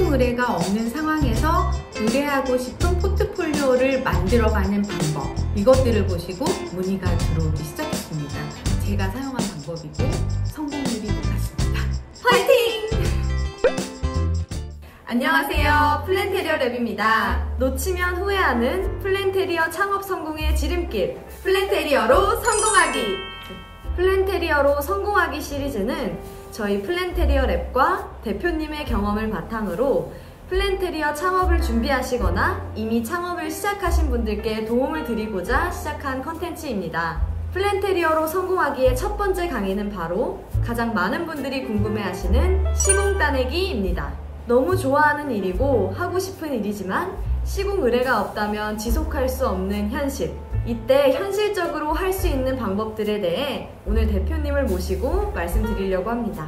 시공 의뢰가 없는 상황에서 의뢰하고 싶은 포트폴리오를 만들어가는 방법, 이것들을 보시고 문의가 들어오기 시작했습니다. 제가 사용한 방법이고 성공률이 높았습니다. 화이팅! 안녕하세요, 플랜테리어 랩입니다. 놓치면 후회하는 플랜테리어 창업 성공의 지름길, 플랜테리어로 성공하기! 플랜테리어로 성공하기 시리즈는 저희 플랜테리어 랩과 대표님의 경험을 바탕으로 플랜테리어 창업을 준비하시거나 이미 창업을 시작하신 분들께 도움을 드리고자 시작한 컨텐츠입니다. 플랜테리어로 성공하기의 첫 번째 강의는 바로 가장 많은 분들이 궁금해하시는 시공 따내기입니다. 너무 좋아하는 일이고 하고 싶은 일이지만 시공 의뢰가 없다면 지속할 수 없는 현실. 이때 현실적으로 할 수 있는 방법들에 대해 오늘 대표님을 모시고 말씀드리려고 합니다.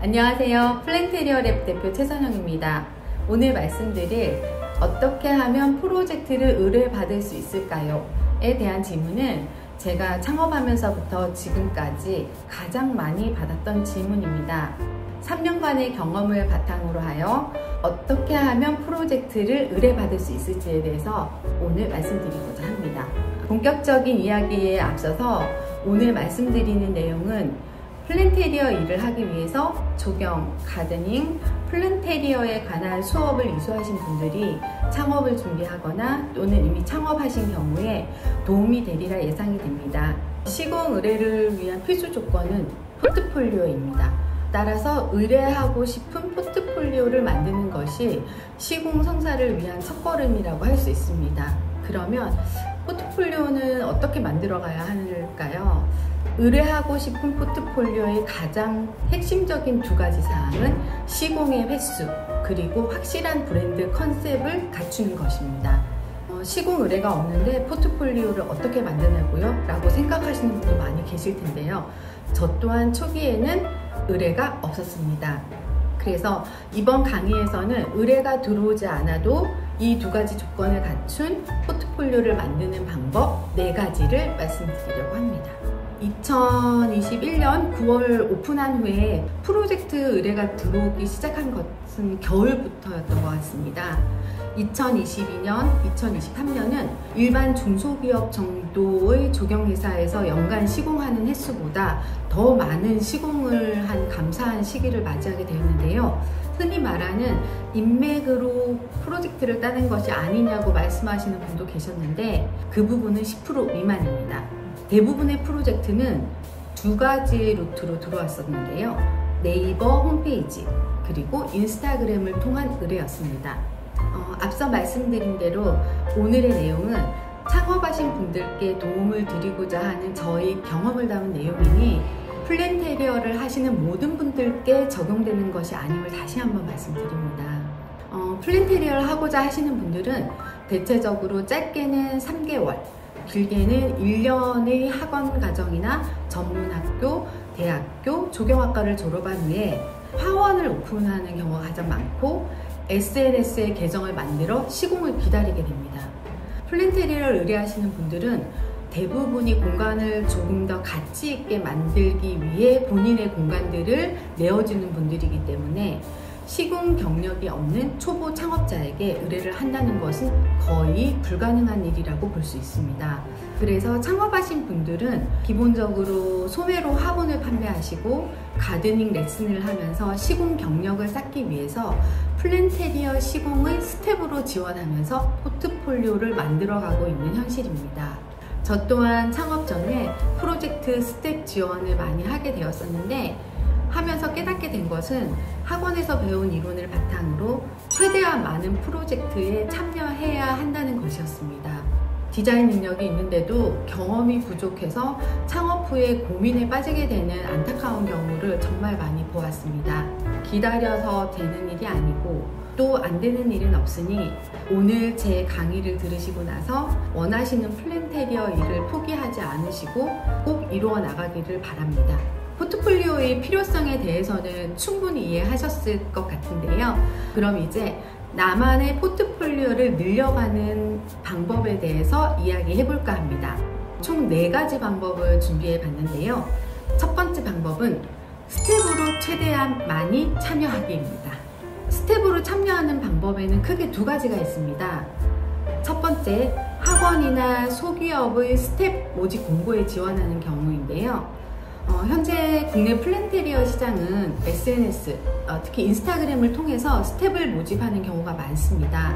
안녕하세요. 플랜테리어 랩 대표 최선영입니다. 오늘 말씀드릴 어떻게 하면 프로젝트를 의뢰받을 수 있을까요? 에 대한 질문은 제가 창업하면서부터 지금까지 가장 많이 받았던 질문입니다. 3년간의 경험을 바탕으로 하여 어떻게 하면 프로젝트를 의뢰받을 수 있을지에 대해서 오늘 말씀드리고자 합니다. 본격적인 이야기에 앞서서 오늘 말씀드리는 내용은 플랜테리어 일을 하기 위해서 조경, 가드닝, 플랜테리어에 관한 수업을 이수하신 분들이 창업을 준비하거나 또는 이미 창업하신 경우에 도움이 되리라 예상이 됩니다. 시공 의뢰를 위한 필수 조건은 포트폴리오입니다. 따라서 의뢰하고 싶은 포트폴리오를 만드는 것이 시공 성사를 위한 첫걸음이라고 할 수 있습니다. 그러면 포트폴리오는 어떻게 만들어가야 할까요? 의뢰하고 싶은 포트폴리오의 가장 핵심적인 두 가지 사항은 시공의 횟수 그리고 확실한 브랜드 컨셉을 갖추는 것입니다. 시공 의뢰가 없는데 포트폴리오를 어떻게 만드냐고요? 라고 생각하시는 분도 많이 계실 텐데요. 저 또한 초기에는 의뢰가 없었습니다. 그래서 이번 강의에서는 의뢰가 들어오지 않아도 이 두 가지 조건을 갖춘 포트폴리오를 만드는 방법 4가지를 말씀드리려고 합니다. 2021년 9월 오픈한 후에 프로젝트 의뢰가 들어오기 시작한 것은 겨울부터였던 것 같습니다. 2022년, 2023년은 일반 중소기업 정도의 조경회사에서 연간 시공하는 횟수보다 더 많은 시공을 한 감사한 시기를 맞이하게 되었는데요. 흔히 말하는 인맥으로 프로젝트를 따는 것이 아니냐고 말씀하시는 분도 계셨는데 그 부분은 10% 미만입니다. 대부분의 프로젝트는 두 가지 루트로 들어왔었는데요. 네이버 홈페이지 그리고 인스타그램을 통한 의뢰였습니다. 앞서 말씀드린 대로 오늘의 내용은 창업하신 분들께 도움을 드리고자 하는 저희 경험을 담은 내용이니 플랜테리어를 하시는 모든 분들께 적용되는 것이 아님을 다시 한번 말씀드립니다. 플랜테리어를 하고자 하시는 분들은 대체적으로 짧게는 3개월, 길게는 1년의 학원 과정이나 전문학교, 대학교, 조경학과를 졸업한 후에 화원을 오픈하는 경우가 가장 많고 SNS에 계정을 만들어 시공을 기다리게 됩니다. 플랜테리어를 의뢰하시는 분들은 대부분이 공간을 조금 더 가치 있게 만들기 위해 본인의 공간들을 내어주는 분들이기 때문에 시공 경력이 없는 초보 창업자에게 의뢰를 한다는 것은 거의 불가능한 일이라고 볼 수 있습니다. 그래서 창업하신 분들은 기본적으로 소매로 화분을 판매하시고 가드닝 레슨을 하면서 시공 경력을 쌓기 위해서 플랜테리어 시공의 스텝으로 지원하면서 포트폴리오를 만들어가고 있는 현실입니다. 저 또한 창업 전에 프로젝트 스텝 지원을 많이 하게 되었었는데 하면서 깨닫게 된 것은 학원에서 배운 이론을 바탕으로 최대한 많은 프로젝트에 참여해야 한다는 것이었습니다. 디자인 능력이 있는데도 경험이 부족해서 창업 후에 고민에 빠지게 되는 안타까운 경우를 정말 많이 보았습니다. 기다려서 되는 일이 아니고 또 안 되는 일은 없으니 오늘 제 강의를 들으시고 나서 원하시는 플랜테리어 일을 포기하지 않으시고 꼭 이루어 나가기를 바랍니다. 포트폴리오의 필요성에 대해서는 충분히 이해하셨을 것 같은데요. 그럼 이제 나만의 포트폴리오를 늘려가는 방법에 대해서 이야기해 볼까 합니다. 총 4가지 방법을 준비해 봤는데요. 첫 번째 방법은 스텝으로 최대한 많이 참여하기입니다. 스텝으로 참여하는 방법에는 크게 두 가지가 있습니다. 첫 번째, 학원이나 소기업의 스텝 모집 공고에 지원하는 경우인데요. 현재 국내 플랜테리어 시장은 SNS, 특히 인스타그램을 통해서 스텝을 모집하는 경우가 많습니다.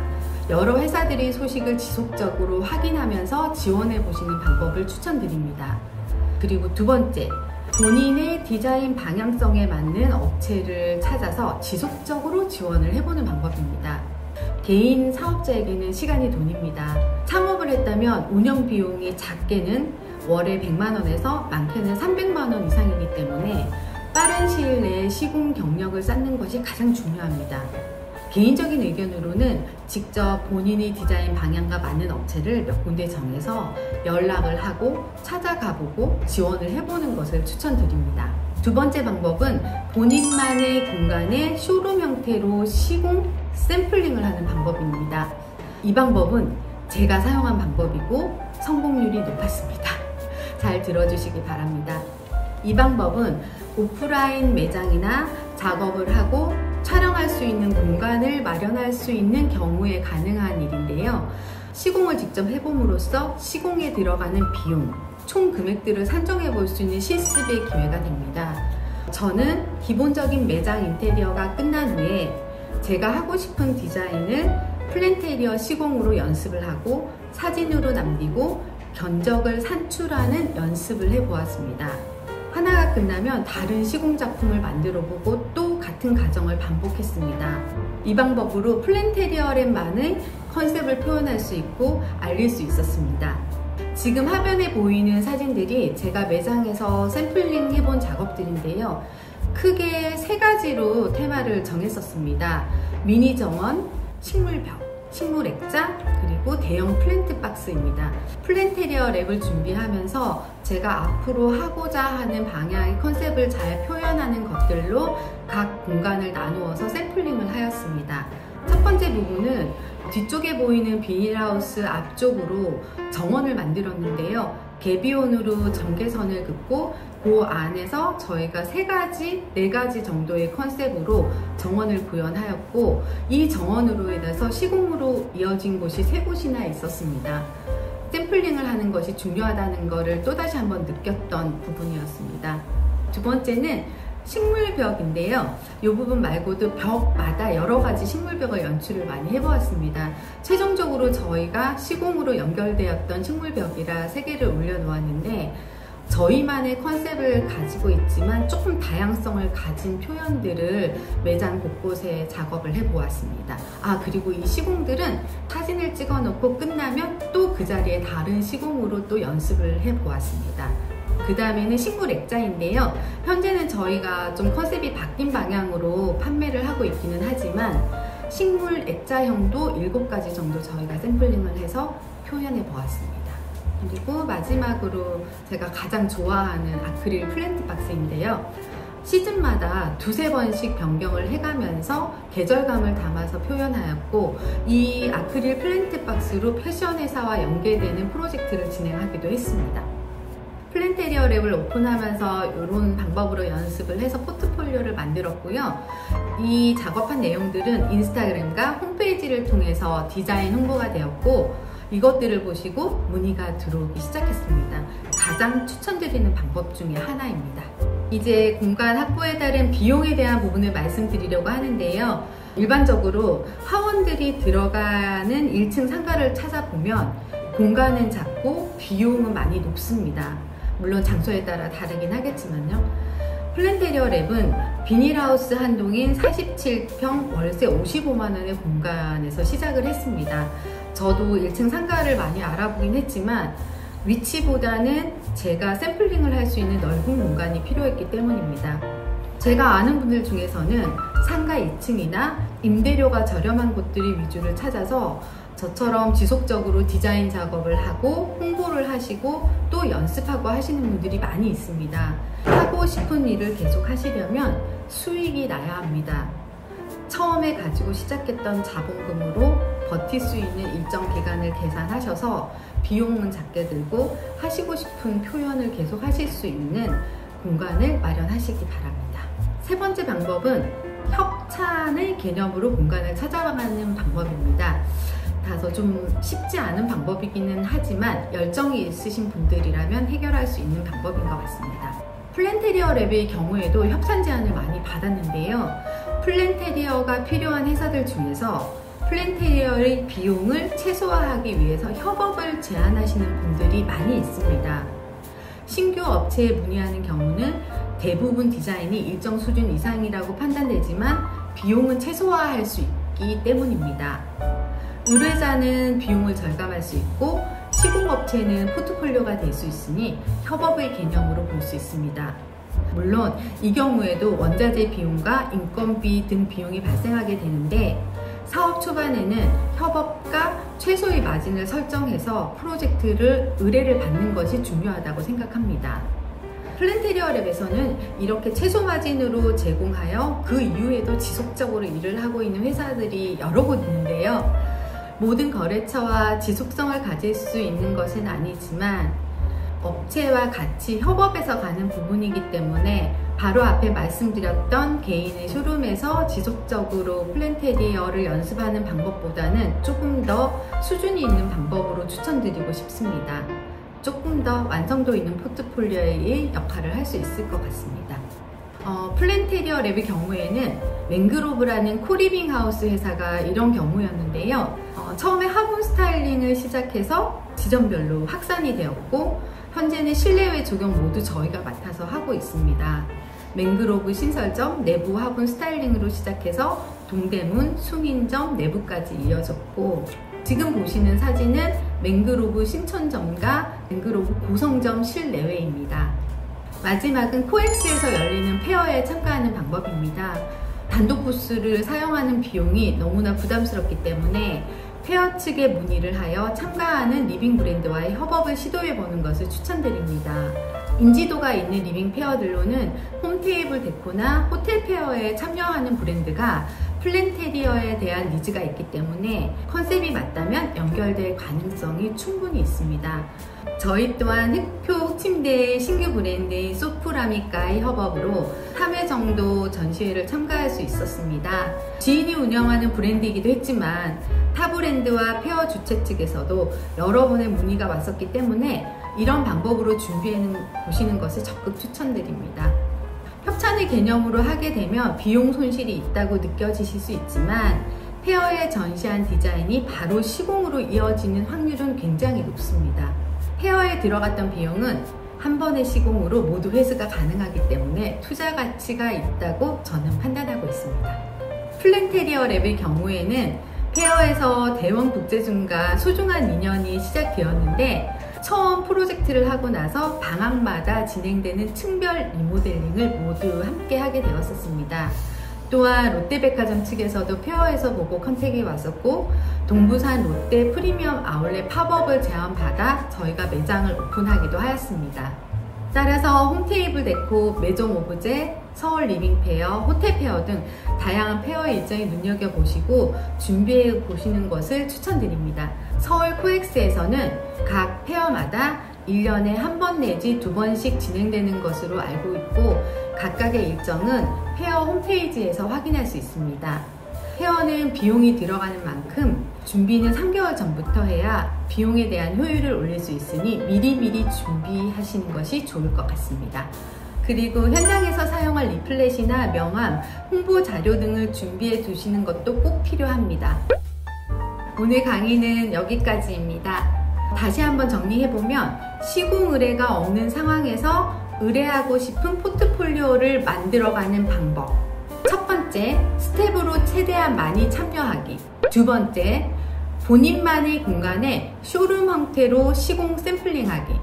여러 회사들이 소식을 지속적으로 확인하면서 지원해 보시는 방법을 추천드립니다. 그리고 두 번째, 본인의 디자인 방향성에 맞는 업체를 찾아서 지속적으로 지원을 해보는 방법입니다. 개인 사업자에게는 시간이 돈입니다. 창업을 했다면 운영 비용이 작게는 월에 100만 원에서 많게는 300만 원 이상이기 때문에 빠른 시일 내에 시공 경력을 쌓는 것이 가장 중요합니다. 개인적인 의견으로는 직접 본인의 디자인 방향과 맞는 업체를 몇 군데 정해서 연락을 하고 찾아가보고 지원을 해보는 것을 추천드립니다. 두 번째 방법은 본인만의 공간에 쇼룸 형태로 시공, 샘플링을 하는 방법입니다. 이 방법은 제가 사용한 방법이고 성공률이 높았습니다. 잘 들어주시기 바랍니다. 이 방법은 오프라인 매장이나 작업을 하고 촬영할 수 있는 공간을 마련할 수 있는 경우에 가능한 일인데요. 시공을 직접 해봄으로써 시공에 들어가는 비용, 총 금액들을 산정해 볼 수 있는 실습의 기회가 됩니다. 저는 기본적인 매장 인테리어가 끝난 후에 제가 하고 싶은 디자인을 플랜테리어 시공으로 연습을 하고 사진으로 남기고 견적을 산출하는 연습을 해보았습니다. 하나가 끝나면 다른 시공 작품을 만들어 보고 또 같은 과정을 반복했습니다. 이 방법으로 플랜테리어랩만의 컨셉을 표현할 수 있고 알릴 수 있었습니다. 지금 화면에 보이는 사진들이 제가 매장에서 샘플링 해본 작업들인데요. 크게 세 가지로 테마를 정했었습니다. 미니 정원, 식물벽, 식물 액자, 그리고 대형 플랜트 박스입니다. 플랜테리어 랩을 준비하면서 제가 앞으로 하고자 하는 방향의 컨셉을 잘 표현하는 것들로 각 공간을 나누어서 샘플링을 하였습니다. 첫 번째 부분은 뒤쪽에 보이는 비닐하우스 앞쪽으로 정원을 만들었는데요. 개비온으로 전개선을 긋고 그 안에서 저희가 네 가지 정도의 컨셉으로 정원을 구현하였고, 이 정원으로 인해서 시공으로 이어진 곳이 3곳이나 있었습니다. 샘플링을 하는 것이 중요하다는 것을 또다시 한번 느꼈던 부분이었습니다. 두 번째는 식물벽인데요. 이 부분 말고도 벽마다 여러 가지 식물벽을 연출을 많이 해보았습니다. 최종적으로 저희가 시공으로 연결되었던 식물벽이라 3개를 올려놓았는데, 저희만의 컨셉을 가지고 있지만 조금 다양성을 가진 표현들을 매장 곳곳에 작업을 해보았습니다. 그리고 이 시공들은 사진을 찍어 놓고 끝나면 또 그 자리에 다른 시공으로 또 연습을 해보았습니다. 그 다음에는 식물 액자인데요. 현재는 저희가 좀 컨셉이 바뀐 방향으로 판매를 하고 있기는 하지만 식물 액자형도 7가지 정도 저희가 샘플링을 해서 표현해 보았습니다. 그리고 마지막으로 제가 가장 좋아하는 아크릴 플랜트 박스인데요. 시즌마다 2~3번씩 변경을 해가면서 계절감을 담아서 표현하였고, 이 아크릴 플랜트 박스로 패션 회사와 연계되는 프로젝트를 진행하기도 했습니다. 플랜테리어 랩을 오픈하면서 이런 방법으로 연습을 해서 포트폴리오를 만들었고요. 이 작업한 내용들은 인스타그램과 홈페이지를 통해서 디자인 홍보가 되었고, 이것들을 보시고 문의가 들어오기 시작했습니다. 가장 추천드리는 방법 중에 하나입니다. 이제 공간 확보에 따른 비용에 대한 부분을 말씀드리려고 하는데요. 일반적으로 하원들이 들어가는 1층 상가를 찾아보면 공간은 작고 비용은 많이 높습니다. 물론 장소에 따라 다르긴 하겠지만요. 플랜테리어 랩은 비닐하우스 한 동인 47평 월세 55만원의 공간에서 시작을 했습니다. 저도 1층 상가를 많이 알아보긴 했지만 위치보다는 제가 샘플링을 할 수 있는 넓은 공간이 필요했기 때문입니다. 제가 아는 분들 중에서는 상가 2층이나 임대료가 저렴한 곳들이 위주를 찾아서 저처럼 지속적으로 디자인 작업을 하고 홍보를 하시고 또 연습하고 하시는 분들이 많이 있습니다. 하고 싶은 일을 계속 하시려면 수익이 나야 합니다. 처음에 가지고 시작했던 자본금으로 버틸 수 있는 일정 기간을 계산하셔서 비용은 작게 들고 하시고 싶은 표현을 계속 하실 수 있는 공간을 마련하시기 바랍니다. 세 번째 방법은 협찬의 개념으로 공간을 찾아가는 방법입니다. 다소 좀 쉽지 않은 방법이기는 하지만 열정이 있으신 분들이라면 해결할 수 있는 방법인 것 같습니다. 플랜테리어 랩의 경우에도 협찬 제안을 많이 받았는데요. 플랜테리어가 필요한 회사들 중에서 플랜테리어의 비용을 최소화하기 위해서 협업을 제안하시는 분들이 많이 있습니다. 신규 업체에 문의하는 경우는 대부분 디자인이 일정 수준 이상이라고 판단되지만 비용은 최소화할 수 있기 때문입니다. 의뢰자는 비용을 절감할 수 있고 시공업체는 포트폴리오가 될 수 있으니 협업의 개념으로 볼 수 있습니다. 물론 이 경우에도 원자재 비용과 인건비 등 비용이 발생하게 되는데 사업 초반에는 협업과 최소의 마진을 설정해서 프로젝트를 의뢰를 받는 것이 중요하다고 생각합니다. 플랜테리어 랩에서는 이렇게 최소 마진으로 제공하여 그 이후에도 지속적으로 일을 하고 있는 회사들이 여러 곳 있는데요. 모든 거래처와 지속성을 가질 수 있는 것은 아니지만 업체와 같이 협업해서 가는 부분이기 때문에 바로 앞에 말씀드렸던 개인의 쇼룸에서 지속적으로 플랜테리어를 연습하는 방법보다는 조금 더 수준이 있는 방법으로 추천드리고 싶습니다. 조금 더 완성도 있는 포트폴리오의 역할을 할 수 있을 것 같습니다. 플랜테리어 랩의 경우에는 맹그로브라는 코리빙 하우스 회사가 이런 경우였는데요. 처음에 화분 스타일링을 시작해서 지점별로 확산이 되었고 현재는 실내외 조경 모두 저희가 맡아서 하고 있습니다. 맹그로브 신설점 내부 화분 스타일링으로 시작해서 동대문, 숭인점 내부까지 이어졌고 지금 보시는 사진은 맹그로브 신촌점과 맹그로브 고성점 실내외입니다. 마지막은 코엑스에서 열리는 페어에 참가하는 방법입니다. 단독 부스를 사용하는 비용이 너무나 부담스럽기 때문에 페어 측에 문의를 하여 참가하는 리빙 브랜드와의 협업을 시도해보는 것을 추천드립니다. 인지도가 있는 리빙 페어들로는 홈테이블 데코나 호텔 페어에 참여하는 브랜드가 플랜테리어에 대한 니즈가 있기 때문에 컨셉이 맞다면 연결될 가능성이 충분히 있습니다. 저희 또한 흑표 침대의 신규 브랜드인 소프라미카의 협업으로 3회 정도 전시회를 참가할 수 있었습니다. 지인이 운영하는 브랜드이기도 했지만 타 브랜드와 페어 주최 측에서도 여러 번의 문의가 왔었기 때문에 이런 방법으로 준비해 보시는 것을 적극 추천드립니다. 협찬의 개념으로 하게 되면 비용 손실이 있다고 느껴지실 수 있지만 페어에 전시한 디자인이 바로 시공으로 이어지는 확률은 굉장히 높습니다. 페어에 들어갔던 비용은 한 번의 시공으로 모두 회수가 가능하기 때문에 투자 가치가 있다고 저는 판단하고 있습니다. 플랜테리어 랩의 경우에는 페어에서 대원 국제중과 소중한 인연이 시작되었는데 처음 프로젝트를 하고 나서 방학마다 진행되는 층별 리모델링을 모두 함께 하게 되었었습니다. 또한 롯데백화점 측에서도 페어에서 보고 컨택이 왔었고 동부산 롯데 프리미엄 아울렛 팝업을 제안받아 저희가 매장을 오픈하기도 하였습니다. 따라서 홈테이블 데코, 매종 오브제, 서울 리빙 페어, 호텔 페어 등 다양한 페어 일정을 눈여겨보시고 준비해 보시는 것을 추천드립니다. 서울 코엑스에서는 각 페어마다 1년에 한 번 내지 2번씩 진행되는 것으로 알고 있고 각각의 일정은 페어 홈페이지에서 확인할 수 있습니다. 페어는 비용이 들어가는 만큼 준비는 3개월 전부터 해야 비용에 대한 효율을 올릴 수 있으니 미리미리 준비하시는 것이 좋을 것 같습니다. 그리고 현장에서 사용할 리플렛이나 명함, 홍보 자료 등을 준비해 두시는 것도 꼭 필요합니다. 오늘 강의는 여기까지입니다. 다시 한번 정리해보면 시공 의뢰가 없는 상황에서 의뢰하고 싶은 포트폴리오를 만들어가는 방법. 첫 번째, 스텝으로 최대한 많이 참여하기. 두 번째, 본인만의 공간에 쇼룸 형태로 시공 샘플링하기.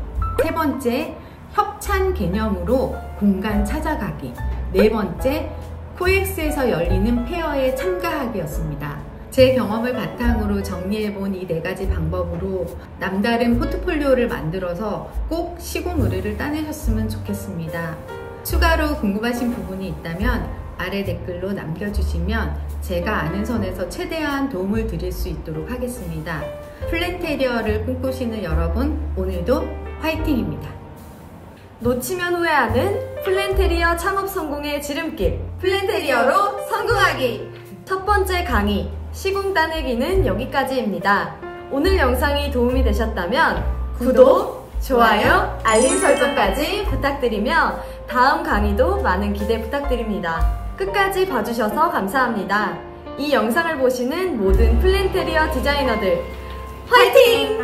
세 번째, 협찬 개념으로 공간 찾아가기. 네 번째, 코엑스에서 열리는 페어에 참가하기였습니다. 제 경험을 바탕으로 정리해본 이 4가지 방법으로 남다른 포트폴리오를 만들어서 꼭 시공 의뢰를 따내셨으면 좋겠습니다. 추가로 궁금하신 부분이 있다면 아래 댓글로 남겨주시면 제가 아는 선에서 최대한 도움을 드릴 수 있도록 하겠습니다. 플랜테리어를 꿈꾸시는 여러분, 오늘도 화이팅입니다. 놓치면 후회하는 플랜테리어 창업 성공의 지름길. 플랜테리어로 성공하기! 첫 번째 강의, 시공 따내기는 여기까지입니다. 오늘 영상이 도움이 되셨다면 구독, 좋아요, 알림 설정까지 부탁드리며 다음 강의도 많은 기대 부탁드립니다. 끝까지 봐주셔서 감사합니다. 이 영상을 보시는 모든 플랜테리어 디자이너들 화이팅!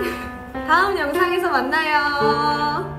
다음 영상에서 만나요.